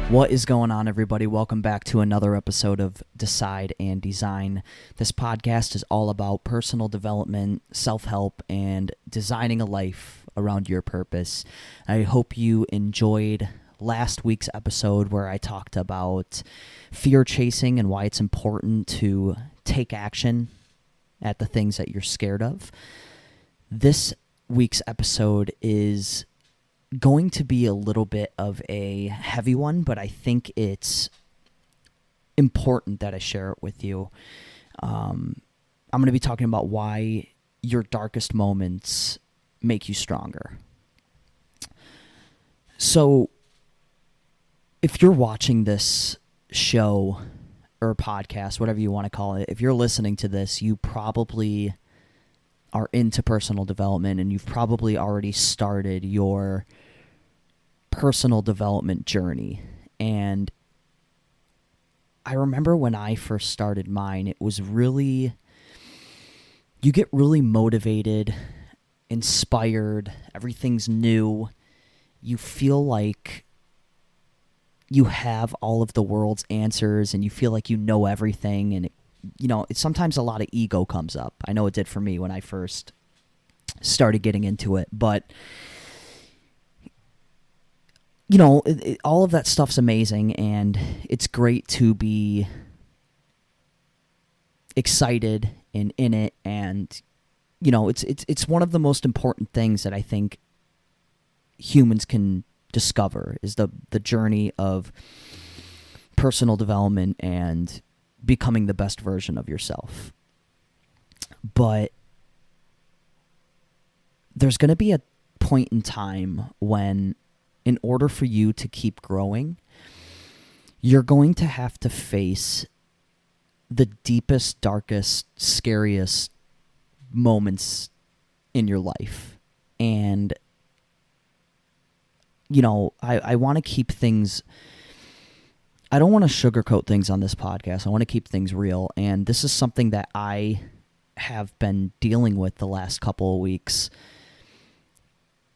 What is going on, everybody? Welcome back to another episode of Decide and Design. This podcast is all about personal development, self-help, and designing a life around your purpose. I hope you enjoyed last week's episode where I talked about fear chasing and why it's important to take action at the things that you're scared of. This week's episode is going to be a little bit of a heavy one, but I think it's important that I share it with you. I'm going to be talking about why your darkest moments make you stronger. So, if you're watching this show or podcast, whatever you want to call it, if you're listening to this, you probably are into personal development and you've probably already started your personal development journey. And I remember when I first started mine, it was really, you get really motivated, inspired, everything's new. You feel like you have all of the world's answers and you feel like you know everything. And, it's sometimes a lot of ego comes up. I know it did for me when I first started getting into it. But, all of that stuff's amazing and it's great to be excited and in it. And, it's one of the most important things that I think humans can discover is the journey of personal development and becoming the best version of yourself. But there's going to be a point in time when, in order for you to keep growing, you're going to have to face the deepest, darkest, scariest moments in your life. And I want to keep things, I don't want to sugarcoat things on this podcast. I want to keep things real. And this is something that I have been dealing with the last couple of weeks.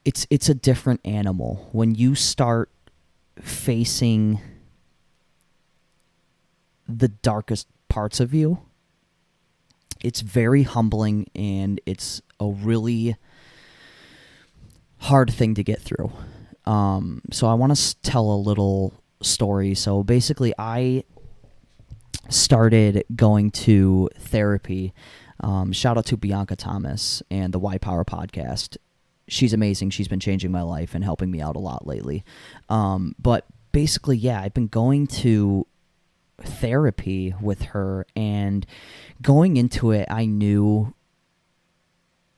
It's a different animal. When you start facing the darkest parts of you, it's very humbling and it's a really hard thing to get through. So I want to tell a little story. So basically, I started going to therapy. Shout out to Bianca Thomas and the Y Power podcast. She's amazing. She's been changing my life and helping me out a lot lately. But basically, yeah, I've been going to therapy with her, and going into it, I knew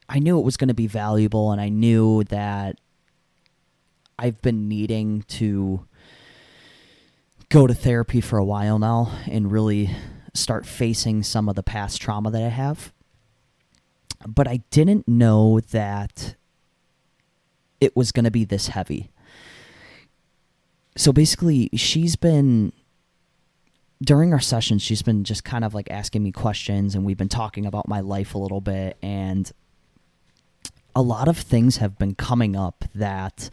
it was going to be valuable, and I knew that I've been needing to go to therapy for a while now and really start facing some of the past trauma that I have. But I didn't know that it was going to be this heavy. So basically, during our sessions, she's been just kind of like asking me questions, and we've been talking about my life a little bit, and a lot of things have been coming up that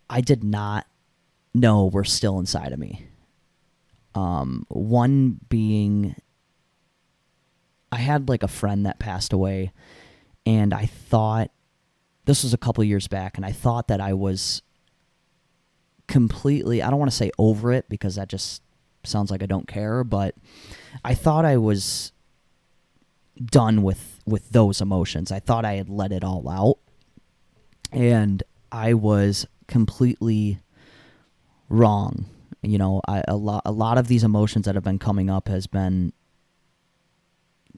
I did not know were still inside of me. One being, I had like a friend that passed away, and I thought, this was a couple years back, and I thought that I was completely, I don't want to say over it because that just sounds like I don't care, but I thought I was done with those emotions. I thought I had let it all out, and I was completely wrong. A lot of these emotions that have been coming up has been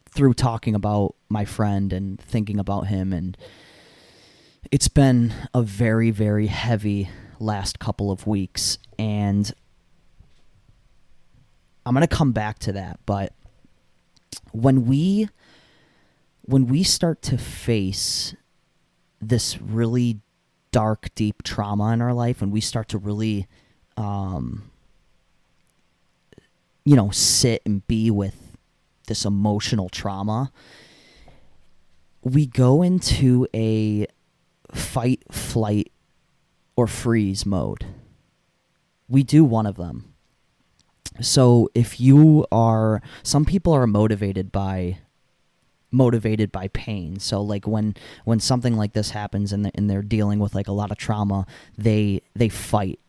through talking about my friend and thinking about him, and it's been a very, very heavy last couple of weeks, and I'm going to come back to that. But when we start to face this really dark, deep trauma in our life, when we start to really sit and be with this emotional trauma, we go into a fight, flight, or freeze mode. we do one of them. So some people are motivated by pain. So like when something like this happens and they're dealing with like a lot of trauma, they fight.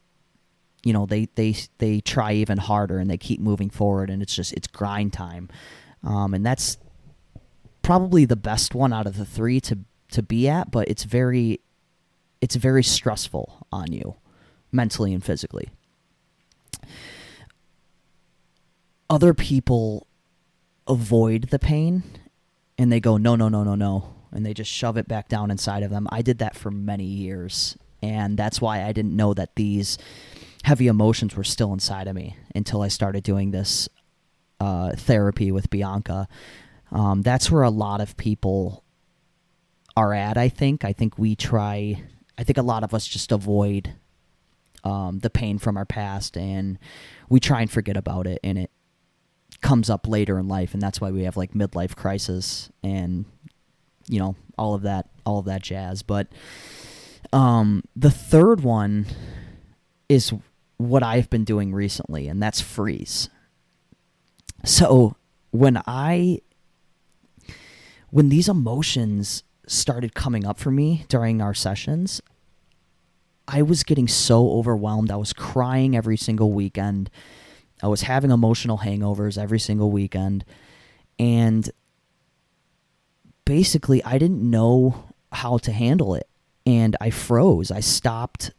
They try even harder and they keep moving forward, and it's grind time. And that's probably the best one out of the three to be at, but it's very stressful on you mentally and physically. Other people avoid the pain and they go, no, and they just shove it back down inside of them. I did that for many years, and that's why I didn't know that these heavy emotions were still inside of me until I started doing this therapy with Bianca. That's where a lot of people are at, I think. I think a lot of us just avoid the pain from our past, and we try and forget about it, and it comes up later in life, and that's why we have like midlife crisis and all of that jazz. But the third one is what I've been doing recently, and that's freeze. So when these emotions started coming up for me during our sessions, I was getting so overwhelmed. I was crying every single weekend. I was having emotional hangovers every single weekend. And basically, I didn't know how to handle it. And I froze. I stopped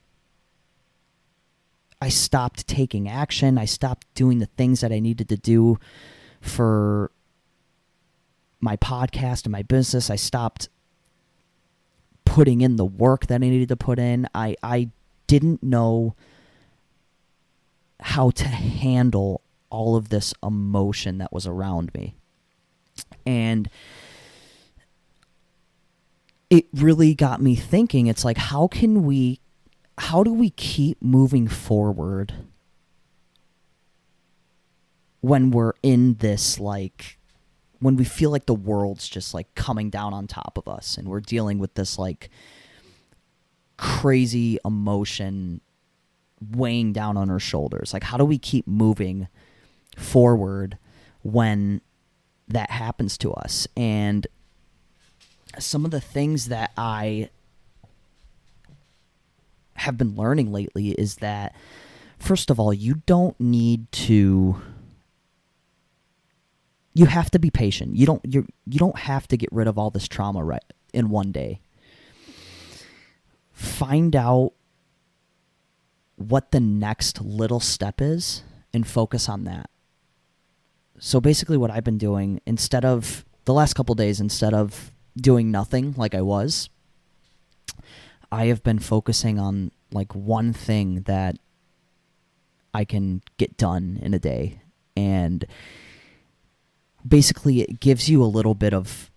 taking action. I stopped doing the things that I needed to do for my podcast and my business. I stopped putting in the work that I needed to put in. I didn't know how to handle all of this emotion that was around me. And it really got me thinking. It's like, how do we keep moving forward when we're in this, like, when we feel like the world's just like coming down on top of us and we're dealing with this like crazy emotion weighing down on our shoulders? Like, how do we keep moving forward when that happens to us? And some of the things that I have been learning lately is that, first of all, you have to be patient. You don't have to get rid of all this trauma right in one day. Find out what the next little step is and focus on that. So basically what I've been doing, instead of the last couple days, instead of doing nothing like I was, I have been focusing on like one thing that I can get done in a day. And basically it gives you a little bit of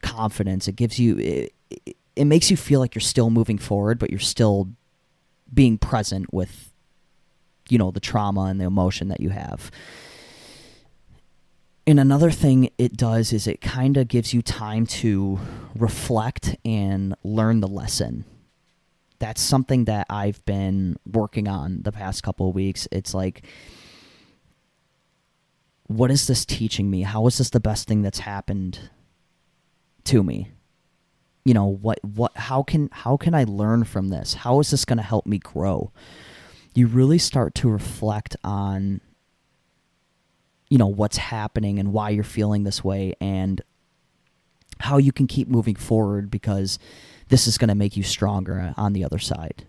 confidence. It makes you feel like you're still moving forward, but you're still being present with, the trauma and the emotion that you have. And another thing it does is it kind of gives you time to reflect and learn the lesson. That's something that I've been working on the past couple of weeks. It's like, what is this teaching me? How is this the best thing that's happened to me? How can I learn from this? How is this going to help me grow? You really start to reflect on, what's happening and why you're feeling this way and how you can keep moving forward, because this is going to make you stronger on the other side.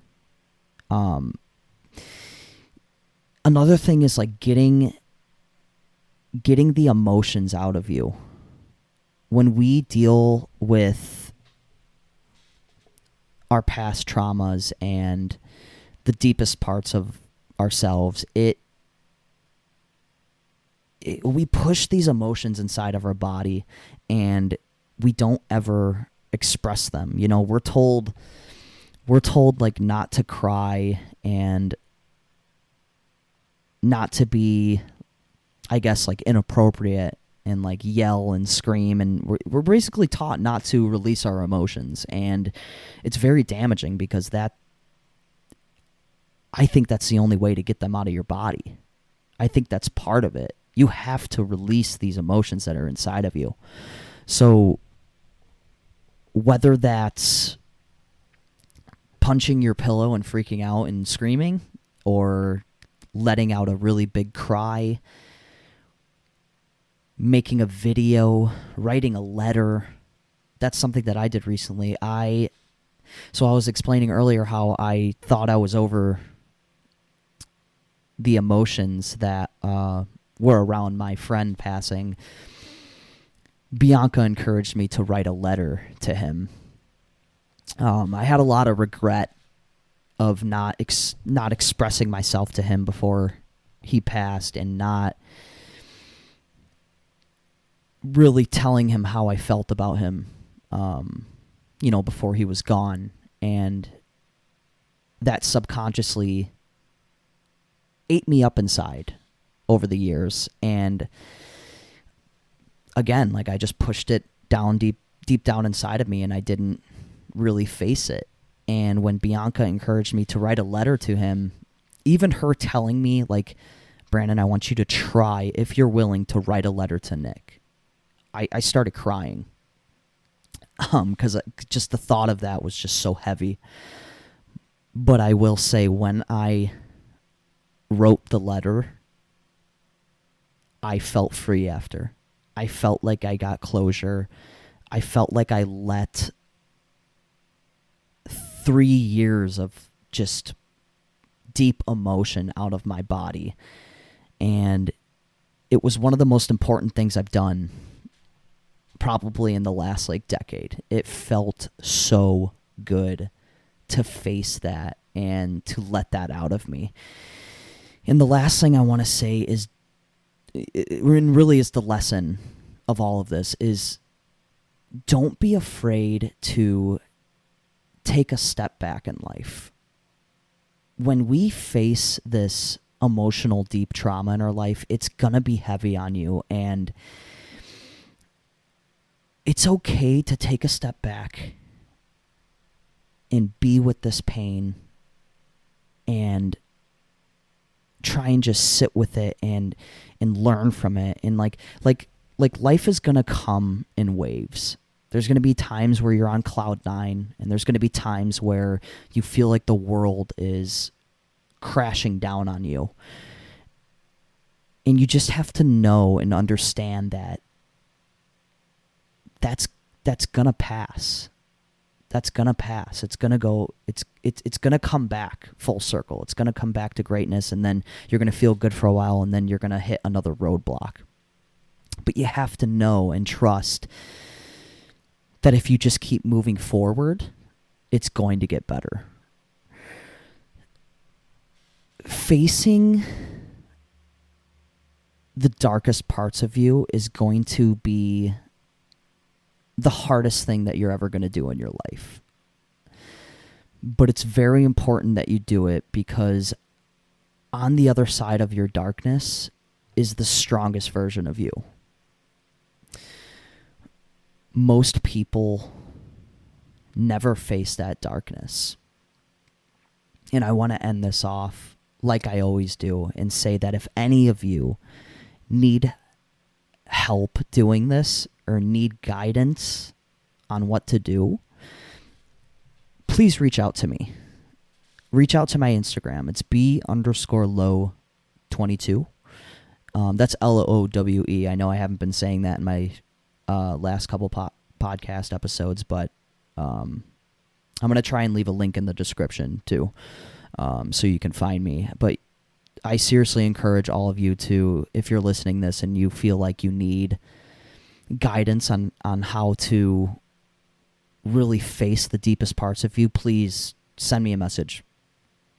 Another thing is like getting the emotions out of you. When we deal with our past traumas and the deepest parts of ourselves, we push these emotions inside of our body and we don't ever express them. We're told like not to cry and not to be, I guess, like inappropriate and like yell and scream, and we're basically taught not to release our emotions, and it's very damaging because that I think that's the only way to get them out of your body. I think that's part of it. You have to release these emotions that are inside of you. So whether that's punching your pillow and freaking out and screaming, or letting out a really big cry, making a video, writing a letter. That's something that I did recently. So I was explaining earlier how I thought I was over the emotions that were around my friend passing. Bianca encouraged me to write a letter to him. I had a lot of regret of not expressing myself to him before he passed, and not really telling him how I felt about him, before he was gone. And that subconsciously ate me up inside over the years. And again, like, I just pushed it down deep down inside of me, and I didn't really face it. And when Bianca encouraged me to write a letter to him, even her telling me, like, Branden, I want you to try, if you're willing, to write a letter to Nick, I started crying. Because just the thought of that was just so heavy. But I will say, when I wrote the letter, I felt free after. I felt like I got closure. I felt like I let 3 years of just deep emotion out of my body. And it was one of the most important things I've done probably in the last decade. It felt so good to face that and to let that out of me. And the last thing I want to say is, and really is the lesson of all of this, is don't be afraid to take a step back in life. When we face this emotional deep trauma in our life, it's going to be heavy on you, and it's okay to take a step back and be with this pain and try and just sit with it and learn from it. And like life is going to come in waves. There's going to be times where you're on cloud 9, and there's going to be times where you feel like the world is crashing down on you. And you just have to know and understand that that's going to pass. That's going to pass. It's going to go, it's going to come back full circle. It's going to come back to greatness, and then you're going to feel good for a while, and then you're going to hit another roadblock. But you have to know and trust that if you just keep moving forward, it's going to get better. Facing the darkest parts of you is going to be the hardest thing that you're ever going to do in your life. But it's very important that you do it, because on the other side of your darkness is the strongest version of you. Most people never face that darkness. And I want to end this off like I always do and say that if any of you need help doing this or need guidance on what to do, please reach out to me. Reach out to my Instagram. It's B_Lowe22. That's LOWE. I know I haven't been saying that in my last couple podcast episodes, but I'm going to try and leave a link in the description too, so you can find me. But I seriously encourage all of you to, if you're listening this and you feel like you need guidance on how to really face the deepest parts of you, please send me a message.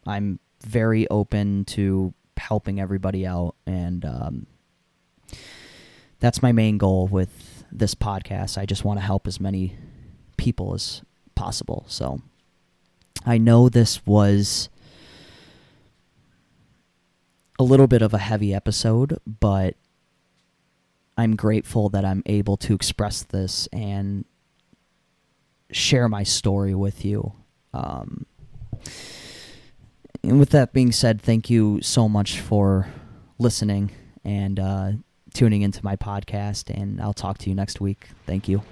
I'm very open to helping everybody out, and that's my main goal with this podcast. I just want to help as many people as possible. So I know this was a little bit of a heavy episode, but I'm grateful that I'm able to express this and share my story with you. And with that being said, thank you so much for listening and tuning into my podcast, and I'll talk to you next week. Thank you.